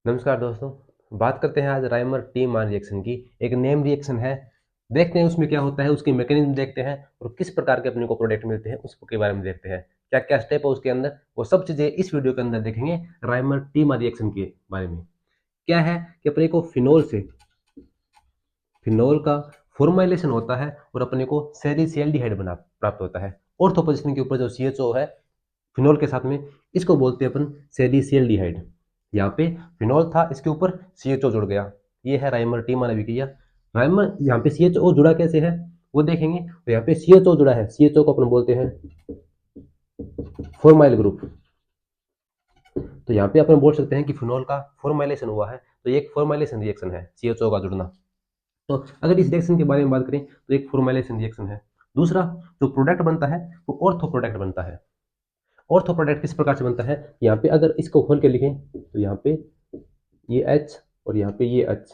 नमस्कार दोस्तों। बात करते हैं आज राइमर टी मान रिएक्शन की। एक नेम रिएक्शन है। देखते हैं उसमें क्या होता है, उसकी मैकेनिज्म देखते हैं और किस प्रकार के अपने को प्रोडक्ट मिलते हैं उसके बारे में देखते हैं। क्या क्या स्टेप है उसके अंदर, वो सब चीजें इस वीडियो के अंदर देखेंगे। राइमर टी मान रिएक्शन के बारे में क्या है कि अपने को फिनोल का फॉर्माइलेशन होता है और अपने को सेलिसियल्डिहाइड बना प्राप्त होता है। ऑर्थो पोजीशन के ऊपर जो CHO है फिनोल के साथ में, इसको बोलते हैं अपन सेलिसियल्डिहाइड। यहाँ पे फिनोल था, इसके ऊपर CHO जुड़ गया। ये है राइमर टी मान अभिक्रिया। राइमर यहाँ पे CHO जुड़ा कैसे है वो देखेंगे। तो यहाँ पे CHO जुड़ा है, CHO को अपन बोलते हैं फॉर्माइल ग्रुप। तो यहाँ पे अपन बोल सकते हैं कि फिनोल का फॉर्माइलेशन हुआ है, तो ये एक फॉर्माइलेशन रिएक्शन है CHO का जुड़ना। तो अगर इस रिएक्शन के बारे में बात करें तो एक फॉर्माइलेशन रिएक्शन है। दूसरा जो प्रोडक्ट बनता है वो ऑर्थो प्रोडक्ट बनता है। ऑर्थो प्रोडक्ट किस प्रकार से बनता है, यहाँ पे अगर इसको खोल के लिखें तो यहाँ पे ये H और यहाँ पे ये H,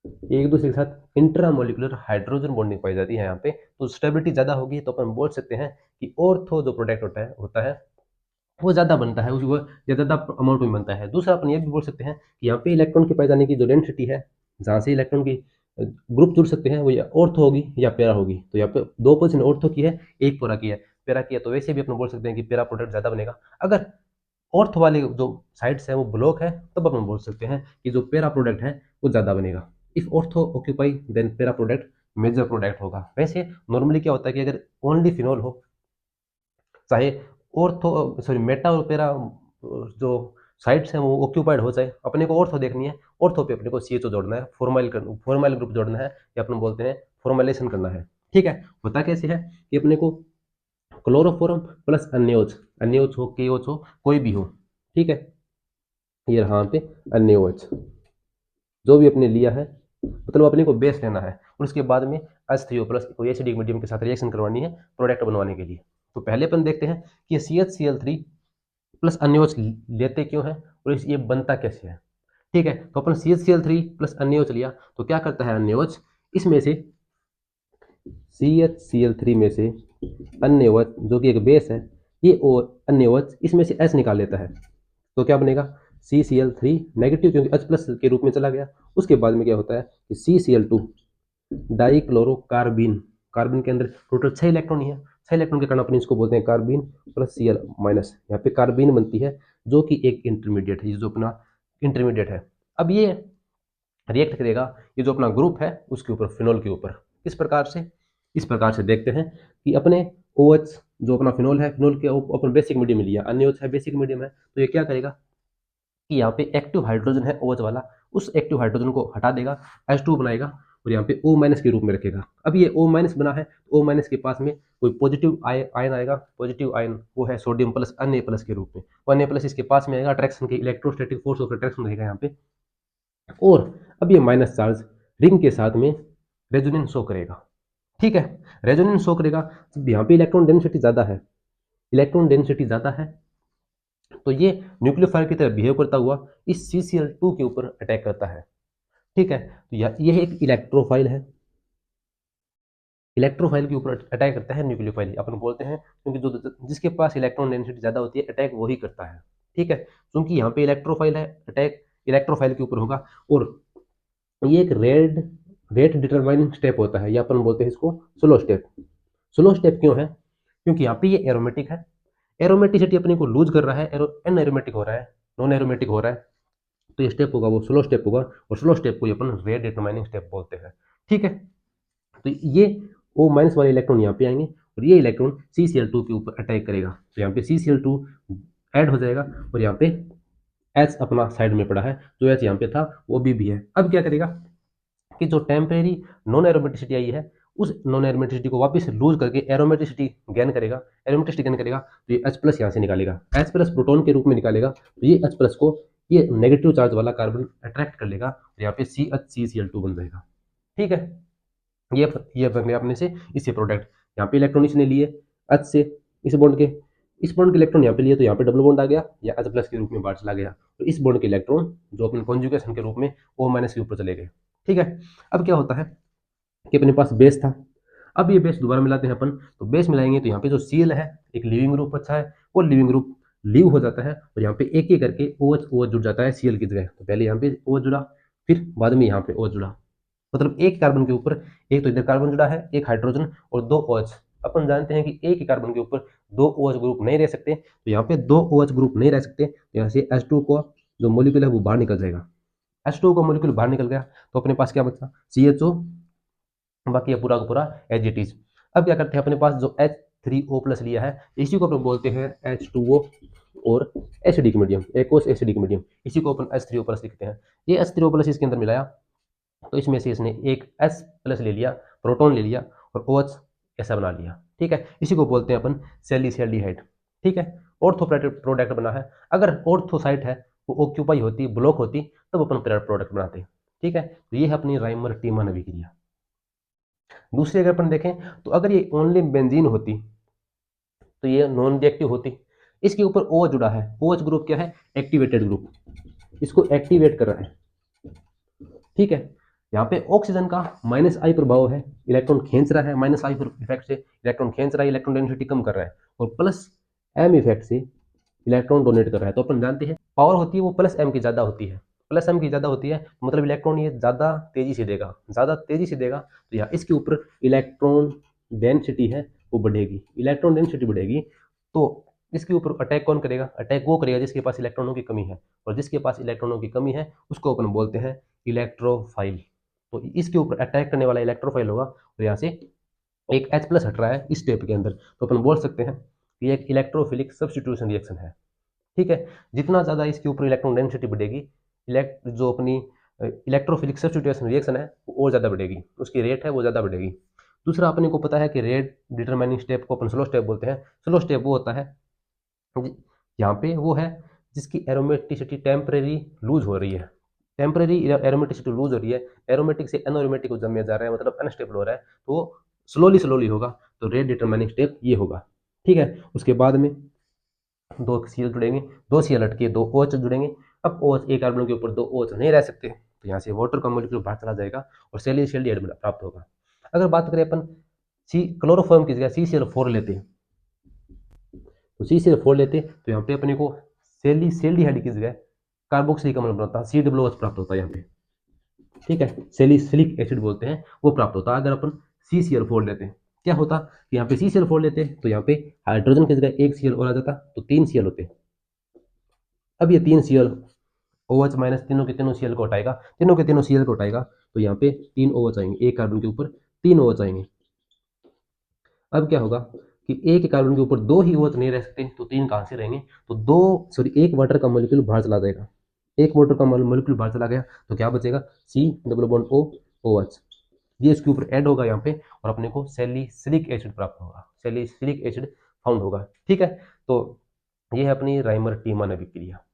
ये एक दूसरे के साथ इंट्रामोलिकुलर हाइड्रोजन बॉन्डिंग पाई जाती है। यहाँ पे तो स्टेबिलिटी ज्यादा होगी, तो अपन बोल सकते हैं कि ऑर्थो जो प्रोडक्ट होता है वो ज्यादा बनता है, वो ज्यादा अमाउंट में बनता है। दूसरा अपन ये भी बोल सकते हैं कि यहाँ पे इलेक्ट्रॉन के पाए जाने की जो डेंसिटी है, जहाँ से इलेक्ट्रॉन की ग्रुप जुड़ सकते हैं, वो या ऑर्थो होगी या पैरा होगी। तो यहाँ पे दो पोजिशन ऑर्थो की है, एक पैरा की है। पैरा की है तो वैसे भी अपन बोल सकते हैं कि पैरा प्रोडक्ट ज्यादा बनेगा। अगर ऑर्थो वाले जो साइड्स है वो ब्लॉक है, तब अपन बोल सकते हैं कि जो पैरा प्रोडक्ट है वो ज्यादा बनेगा। If ortho occupy then para product major product होगा। वैसे नॉर्मली क्या होता है कि अगर ओनली फिनोल हो, चाहे ऑर्थो सॉरी मेटा और पैरा जो साइट्स हैं वो ऑक्यूपाइड हो जाए, अपने को ऑर्थो देखनी है। ऑर्थो पे अपने को CHO जोड़ना है, फॉर्माइल ग्रुप जोड़ना है, या अपन बोलते हैं फॉर्माइलेशन करना है। ठीक है। होता कैसे है कि अपने को क्लोरोफॉर्म प्लस अन्योज, अन्योज हो KOH हो कोई भी हो, ठीक है, ये रहा पे अन्योज, जो भी अपने लिया है, मतलब अपने को बेस लेना है और उसके बाद में H3O प्लस कोई एसिडिक मीडियम के साथ रिएक्शन करवानी है प्रोडक्ट बनवाने के लिए। तो पहले अपन देखते हैं कि CHCl3 प्लस अन्योच लेते क्यों है और ये बनता कैसे है। ठीक है, तो अपन CHCl3 प्लस अन्योच लिया तो क्या करता है अन्योच, इसमें से CHCl3 में से अन्योच जो कि एक बेस है, ये और अन्योच इसमें से H निकाल लेता है। तो क्या बनेगा CCl3 नेगेटिव, क्योंकि H प्लस के रूप में चला गया। उसके बाद में क्या होता है कि CCl2 डाइक्लोरोकार्बिन, कार्बिन के अंदर टोटल 6 इलेक्ट्रॉन ही है। 6 इलेक्ट्रॉन के कारण अपन इसको बोलते हैं कार्बिन प्लस Cl माइनस। यहाँ पे कार्बिन बनती है जो कि एक इंटरमीडिएट है, ये जो अपना इंटरमीडिएट है। अब ये रिएक्ट करेगा ये जो अपना ग्रुप है उसके ऊपर, फिनोल के ऊपर। किस प्रकार से, इस प्रकार से देखते हैं कि अपने OH जो अपना फिनोल है, फिनोल के अपन बेसिक मीडियम लिया, अन्य OH है बेसिक मीडियम है, तो ये क्या करेगा कि यहाँ पे एक्टिव हाइड्रोजन है OH वाला, उस एक्टिव हाइड्रोजन को हटा देगा, H2 बनाएगा और यहाँ पे O माइनस के रूप में रखेगा। अब ये O माइनस बना है तो O माइनस के पास में कोई पॉजिटिव आयन आएगा। पॉजिटिव आयन वो है सोडियम प्लस Na प्लस के रूप में। Na प्लस इसके पास में आएगा, अट्रैक्शन के इलेक्ट्रोस्टैटिक फोर्स ऑफ अट्रैक्शन रहेगा यहाँ पे। और अब ये माइनस चार्ज रिंग के साथ में रेजोनेंस शो करेगा। ठीक है, रेजोनेंस शो करेगा। यहाँ पे इलेक्ट्रॉन डेंसिटी ज्यादा है, इलेक्ट्रॉन डेंसिटी ज्यादा है, तो ये न्यूक्लियोफाइल की तरह बिहेव करता हुआ इस CCl2 के ऊपर अटैक करता है। ठीक है, तो यह एक इलेक्ट्रोफाइल है, इलेक्ट्रोफाइल के ऊपर अटैक करता है न्यूक्लियोफाइल अपन बोलते हैं, क्योंकि जो जिसके पास इलेक्ट्रॉन डेंसिटी ज्यादा होती है अटैक वही करता है। ठीक है, क्योंकि यहाँ पे इलेक्ट्रोफाइल है, अटैक इलेक्ट्रोफाइल के ऊपर होगा। और ये एक रेट डिटरमाइनिंग स्टेप होता है, या अपन बोलते हैं इसको स्लो स्टेप। स्लो स्टेप क्यों है, क्योंकि यहाँ पे ये एरोमेटिक है, एरोमेटिसिटी अपने को लूज कर रहा है, एन एरोमेटिक हो रहा है, नॉन एरोमेटिक हो रहा है, तो ये स्टेप होगा वो स्लो स्टेप होगा। और स्लो स्टेप को अपन रेट डिटरमाइनिंग स्टेप बोलते हैं। ठीक है, तो ये O माइनस वाले इलेक्ट्रॉन यहाँ पे आएंगे और ये इलेक्ट्रॉन CCl2 के ऊपर अटैक करेगा, तो यहाँ पे CCl2 ऐड हो जाएगा और यहाँ पे H अपना साइड में पड़ा है, जो H यहाँ पे था वो भी है। अब क्या करेगा कि जो टेम्परेरी नॉन एरोमेटिसिटी आई है, उस नॉन एरोमेटिसिटी को वापस लूज करके एरोमेटिसिटी गेन करेगा। एरोमेटिसिटी गेन करेगा तो ये H प्लस यहाँ से निकालेगा, H प्लस प्रोटॉन के रूप में निकालेगा, तो ये H प्लस को ये नेगेटिव चार्ज वाला कार्बन अट्रैक्ट कर लेगा और यहाँ पे CHCCl2 बन जाएगा। ठीक है, ये बन गया अपने से इससे प्रोडक्ट। यहाँ पे इलेक्ट्रॉन इसने लिए H से इस बॉन्ड के इलेक्ट्रॉन यहाँ पे लिए, तो यहाँ पे डबल बॉन्ड आ गया या H प्लस के रूप में बाहर चला गया। तो इस बॉन्ड के इलेक्ट्रॉन जो अपने कॉन्जुगेशन के रूप में O माइनस के ऊपर चले गए। ठीक है, अब क्या होता है कि अपने पास बेस था, अब ये बेस दोबारा मिलाते हैं अपन। तो बेस मिलाएंगे तो यहाँ पे जो Cl है एक लिविंग ग्रुप अच्छा है, वो लिविंग ग्रुप लीव हो जाता है और यहाँ पे एक करके OH OH जुड़ जाता है Cl की जगह। तो पहले यहाँ पे OH जुड़ा, फिर बाद में यहाँ पे OH जुड़ा, मतलब एक कार्बन के ऊपर एक तो इधर कार्बन जुड़ा है, एक हाइड्रोजन और दो OH। अपन जानते हैं कि एक ही कार्बन के ऊपर दो OH ग्रुप नहीं रह सकते, तो यहाँ पे दो OH ग्रुप नहीं रह सकते, तो यहाँ से H2 को जो मोलिक्यूल है वो बाहर निकल जाएगा। H2 का मोलिक्यूल बाहर निकल गया तो अपने पास क्या बचा, CHO, बाकी ये पूरा का पूरा एज इट इज। अब क्या करते हैं, अपने पास जो H3O प्लस लिया है इसी को अपन बोलते हैं H2O और acidic medium, aqueous acidic medium, इसी को अपन H3O प्लस लिखते हैं। ये H3O प्लस इसके अंदर मिलाया तो इसमें से इसने एक S प्लस ले लिया, प्रोटॉन ले लिया और OH ऐसा बना लिया। ठीक है, इसी को बोलते हैं अपन सैलिसैल्डिहाइड। ठीक है, ऑर्थो प्रोडक्ट बना है। अगर ऑर्थो साइट है वो ऑक्यूपाई होती, ब्लॉक होती, तब अपन प्रोडक्ट बनाते हैं। ठीक है, तो ये है अपनी राइमर टीमन अभिक्रिया। दूसरी अगर अपन देखें तो अगर ये ओनली बेंजीन होती तो ये नॉन रिएक्टिव होती। इसके ऊपर OH जुड़ा है, OH ग्रुप क्या है, एक्टिवेटेड ग्रुप, इसको एक्टिवेट कर रहा है। ठीक है, यहाँ पे ऑक्सीजन का -I प्रभाव है, इलेक्ट्रॉन खींच रहा है, -I इफेक्ट से इलेक्ट्रॉन खींच रहा है, इलेक्ट्रॉन डेंसिटी कम कर रहा है, और +M इफेक्ट से इलेक्ट्रॉन डोनेट कर रहा है। तो अपन जानते हैं पावर होती है वो +M की ज़्यादा होती है, +M की ज़्यादा होती है, मतलब इलेक्ट्रॉन ये ज़्यादा तेजी से देगा, ज़्यादा तेजी से देगा, तो यहाँ इसके ऊपर इलेक्ट्रॉन डेंसिटी है वो बढ़ेगी, इलेक्ट्रॉन डेंसिटी बढ़ेगी तो इसके ऊपर अटैक कौन करेगा, अटैक वो करेगा जिसके पास इलेक्ट्रॉनों की कमी है, और जिसके पास इलेक्ट्रॉनों की कमी है उसको अपन बोलते हैं इलेक्ट्रोफाइल। तो इसके ऊपर अटैक करने वाला इलेक्ट्रोफाइल होगा, और यहाँ से एक H+ हट रहा है इस स्टेप के अंदर, तो अपन बोल सकते हैं कि एक इलेक्ट्रोफिलिक सब्स्टिट्यूशन रिएक्शन है। ठीक है, जितना ज़्यादा इसके ऊपर इलेक्ट्रॉन डेंसिटी बढ़ेगी, जो अपनी इलेक्ट्रोफिलिक सब्स्टिट्यूशन रिएक्शन है वो और ज़्यादा बढ़ेगी, उसकी रेट है वो ज़्यादा बढ़ेगी। दूसरा अपने को पता है कि रेट डिटरमाइनिंग स्टेप को अपन स्लो स्टेप बोलते हैं। स्लो स्टेप वो होता है यहाँ पे वो है जिसकी एरोमेटिसिटी टेम्परेरी लूज हो रही है, टेम्परेरी एरोमेटिसिटी लूज हो रही है, एरोमेटिक से अनएरोमेटिक को जमने जा रहा है, मतलब अनस्टेबल हो रहा है, तो स्लोली स्लोली होगा, तो रेट डिटरमाइनिंग स्टेप ये होगा। ठीक है, उसके बाद में दो Cl जुड़ेंगे, दो Cl हटके दो OH जुड़ेंगे। अब OH एक कार्बन के ऊपर दो OH नहीं रह सकते, तो यहाँ से वाटर का मॉलिक्यूल बाहर चला जाएगा और सैलिसैल्डिहाइड प्राप्त होगा। अगर बात करें अपन क्लोरोफॉर्म की जगह CCl4 लेते, तो CCl4 लेते तो यहाँ पे अपने को सैलिसैल्डिहाइड की जगह कार्बोक्सिलिक अम्ल बनता है, COOH प्राप्त होता है यहाँ पे। ठीक है, सैलिसिलिक एसिड बोलते हैं, वो प्राप्त होता है अगर अपन CCl4 लेते हैं। क्या होता कि यहाँ पे CCl4 लेते तो यहाँ पे हाइड्रोजन की जगह एक Cl और आ जाता, तो 3 Cl होते। अब ये 3 Cl OH माइनस तीनों के तीनों Cl को हटाएगा, तीनों के तीनों Cl को हटाएगा, तो यहाँ पे 3 OH आएंगे, एक कार्बन के ऊपर 3 OH आएंगे। अब क्या होगा कि एक कार्बन के ऊपर दो ही OH नहीं रह सकते, तो 3 कहाँ से रहेंगे, तो एक वाटर का मॉलिक्यूल बाहर चला जाएगा, एक वाटर का मॉलिक्यूल बाहर चला गया, तो क्या बचेगा, C+O OH, ये इसके ऊपर ऐड होगा यहाँ पे, और अपने को सैलिसिलिक एसिड प्राप्त होगा, सैलिसिलिक एसिड फाउंड होगा। ठीक है, तो ये है अपनी राइमर टीमन अभिक्रिया।